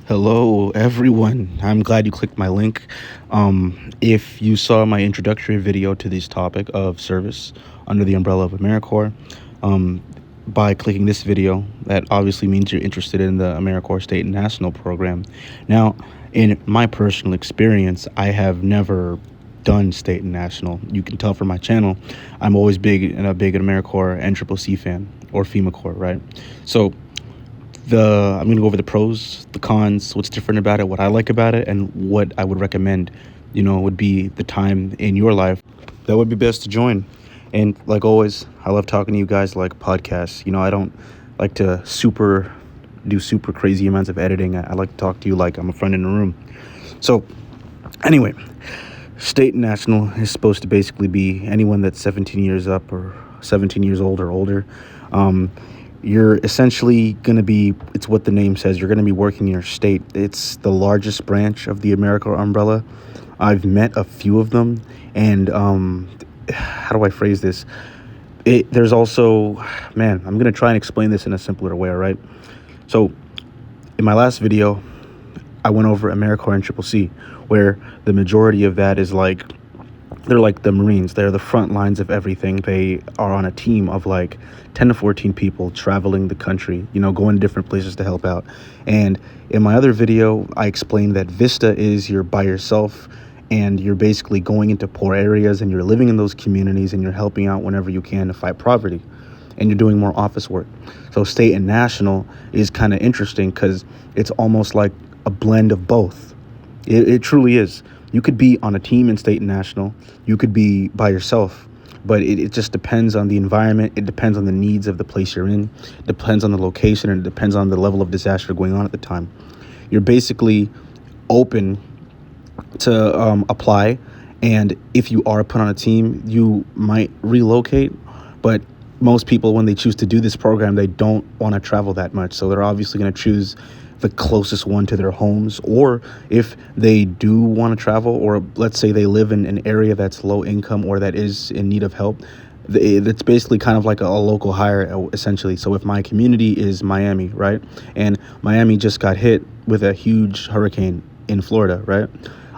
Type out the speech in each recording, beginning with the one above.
Hello, everyone. I'm glad you clicked my link. If you saw my introductory video to this topic of service under the umbrella of Americorps, um, by clicking this video, that obviously means you're interested in the Americorps State and National program. Now, in my personal experience, I have never done state and national. You can tell from my channel, I'm always big an Americorps NCCC fan or FEMA Corps, right? So I'm going to go over the pros, the cons, what's different about it, what I like about it, and what I would recommend, would be the time in your life that would be best to join. And like always, I love talking to you guys like podcasts. I don't like to do super crazy amounts of editing. I like to talk to you like I'm a friend in the room. So anyway, state and national is supposed to basically be anyone that's 17 years up or 17 years old or older. You're essentially going to be, it's what the name says, you're going to be working in your state. It's the largest branch of the Americorps umbrella. I've met a few of them, and how do I phrase this? There's also, I'm going to try and explain this in a simpler way, all right? So in my last video, I went over Americorps and CCC, where the majority of that is they're like the Marines. They're the front lines of everything. They are on a team of like 10 to 14 people traveling the country, going to different places to help out. And in my other video, I explained that Vista is you're by yourself and you're basically going into poor areas and you're living in those communities and you're helping out whenever you can to fight poverty. And you're doing more office work. So state and national is kind of interesting because it's almost like a blend of both. It truly is. You could be on a team in state and national. You could be by yourself. But it just depends on the environment. It depends on the needs of the place you're in. It depends on the location, and it depends on the level of disaster going on at the time. You're basically open to apply. And if you are put on a team, you might relocate. But most people, when they choose to do this program, they don't want to travel that much. So they're obviously going to choose the closest one to their homes. Or if they do want to travel, or let's say they live in an area that's low income or that is in need of help, it's basically kind of like a local hire, essentially. So if my community is Miami, right, and Miami just got hit with a huge hurricane in Florida, right,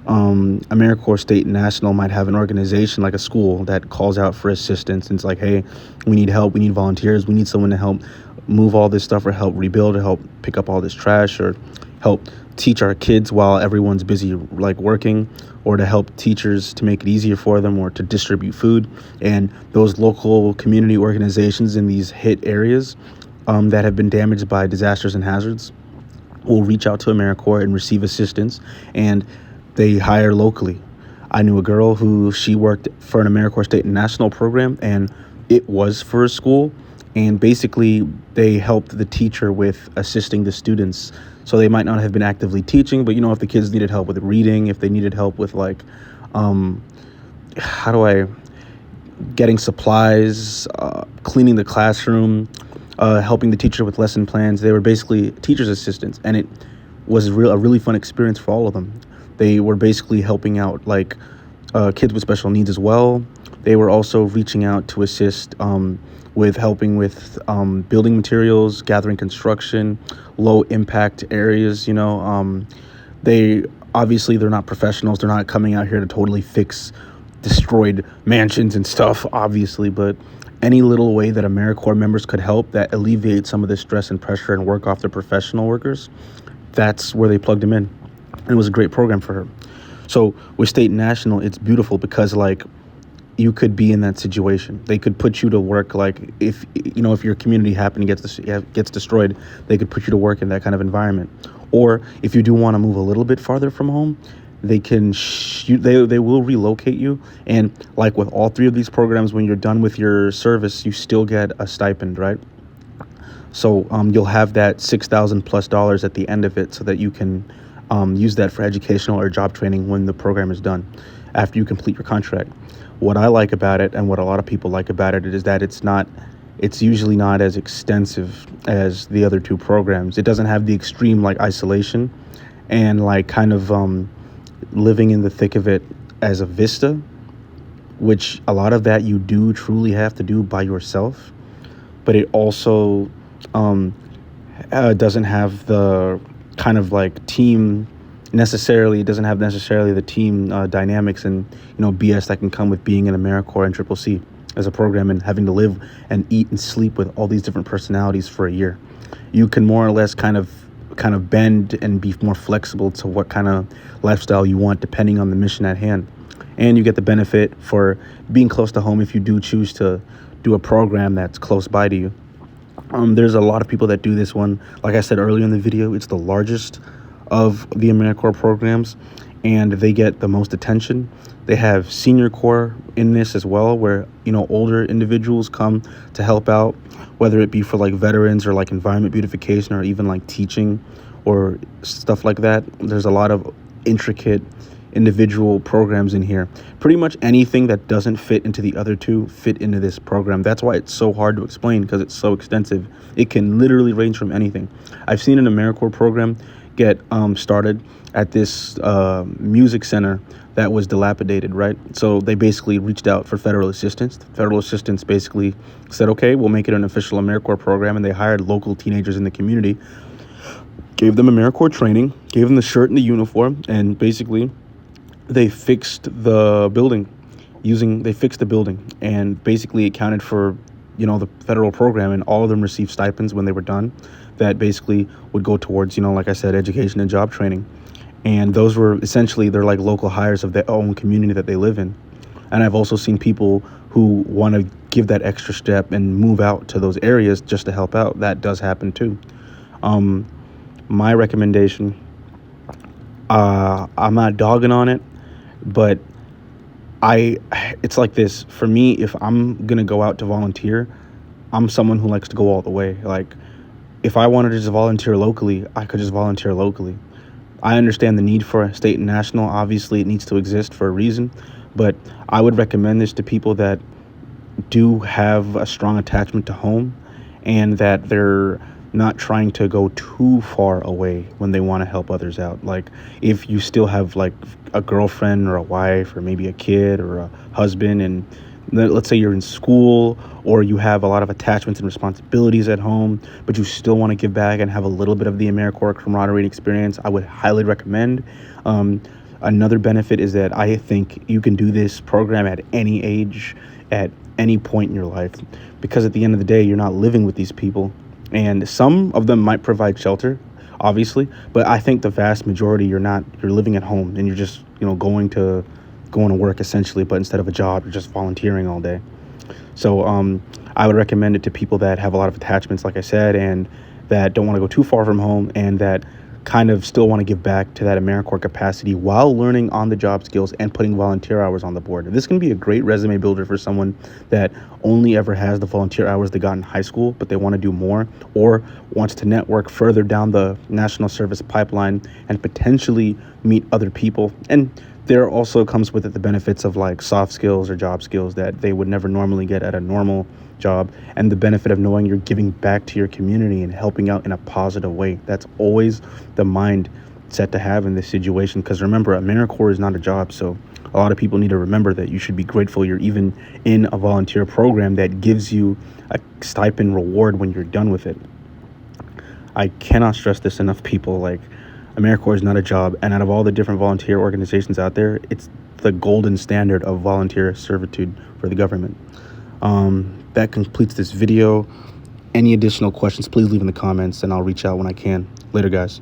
Americorps State and National might have an organization like a school that calls out for assistance. And it's like, hey, we need help. We need volunteers. We need someone to help move all this stuff or help rebuild or help pick up all this trash or help teach our kids while everyone's busy like working, or to help teachers to make it easier for them, or to distribute food. And those local community organizations in these hit areas that have been damaged by disasters and hazards will reach out to Americorps and receive assistance, and they hire locally. I knew a girl who she worked for an Americorps State and National program, and it was for a school. And basically, they helped the teacher with assisting the students. So they might not have been actively teaching, but if the kids needed help with reading, if they needed help with getting supplies, cleaning the classroom, helping the teacher with lesson plans, they were basically teacher's assistants. And it was a really fun experience for all of them. They were basically helping out kids with special needs as well. They were also reaching out to assist with helping with building materials, gathering construction, low impact areas. They're not professionals. They're not coming out here to totally fix destroyed mansions and stuff, obviously, but any little way that AmeriCorps members could help that alleviate some of the stress and pressure and work off their professional workers, that's where they plugged them in. And it was a great program for her. So with State and National, it's beautiful because you could be in that situation. They could put you to work. If your community gets destroyed, they could put you to work in that kind of environment. Or if you do want to move a little bit farther from home, they can they will relocate you. And like with all three of these programs, when you're done with your service, you still get a stipend, right? So you'll have that $6,000+ at the end of it, so that you can use that for educational or job training when the program is done, after you complete your contract. What I like about it, and what a lot of people like about it, is that it's usually not as extensive as the other two programs. It doesn't have the extreme isolation and living in the thick of it as a Vista, which a lot of that you do truly have to do by yourself. But it also doesn't have the kind of like team necessarily. It doesn't have necessarily the team dynamics and BS that can come with being in AmeriCorps and Triple C as a program and having to live and eat and sleep with all these different personalities for a year. You can more or less kind of bend and be more flexible to what kind of lifestyle you want depending on the mission at hand. And you get the benefit for being close to home if you do choose to do a program that's close by to you. There's a lot of people that do this one. Like I said earlier in the video, it's the largest of the AmeriCorps programs, and they get the most attention. They have senior corps in this as well, where older individuals come to help out, whether it be for like veterans or like environment beautification or even like teaching or stuff like that. There's a lot of intricate individual programs in here. Pretty much anything that doesn't fit into the other two fit into this program. That's why it's so hard to explain, because it's so extensive. It can literally range from anything. I've seen an AmeriCorps program get started at this music center that was dilapidated, right? So they basically reached out for federal assistance. Federal assistance basically said, okay, we'll make it an official AmeriCorps program, and they hired local teenagers in the community, gave them AmeriCorps training, gave them the shirt and the uniform, and basically they fixed the building and basically accounted for the federal program, and all of them received stipends when they were done that basically would go towards like I said, education and job training. And those were essentially, they're like local hires of their own community that they live in. And I've also seen people who want to give that extra step and move out to those areas just to help out. That does happen too. My recommendation, I'm not dogging on it, but it's like this. For me, if I'm going to go out to volunteer, I'm someone who likes to go all the way. Like, if I wanted to just volunteer locally, I could just volunteer locally. I understand the need for state and national. Obviously, it needs to exist for a reason. But I would recommend this to people that do have a strong attachment to home and that they're not trying to go too far away when they want to help others out. Like, if you still have like a girlfriend or a wife or maybe a kid or a husband, and let's say you're in school or you have a lot of attachments and responsibilities at home, but you still want to give back and have a little bit of the AmeriCorps camaraderie experience, I would highly recommend. Another benefit is that I think you can do this program at any age, at any point in your life, because at the end of the day, you're not living with these people. And some of them might provide shelter, obviously, but I think the vast majority, you're living at home and you're just, going to work essentially, but instead of a job, you're just volunteering all day. So I would recommend it to people that have a lot of attachments, like I said, and that don't want to go too far from home, and that kind of still want to give back to that AmeriCorps capacity while learning on-the-job skills and putting volunteer hours on the board. This can be a great resume builder for someone that only ever has the volunteer hours they got in high school, but they want to do more, or wants to network further down the national service pipeline and potentially meet other people. And there also comes with it the benefits of like soft skills or job skills that they would never normally get at a normal job, and the benefit of knowing you're giving back to your community and helping out in a positive way. That's always the mindset to have in this situation, because remember, AmeriCorps is not a job. So a lot of people need to remember that you should be grateful you're even in a volunteer program that gives you a stipend reward when you're done with it. I cannot stress this enough, people. Like, AmeriCorps is not a job, and out of all the different volunteer organizations out there, it's the golden standard of volunteer servitude for the government. That completes this video. Any additional questions, please leave in the comments and I'll reach out when I can. Later, guys.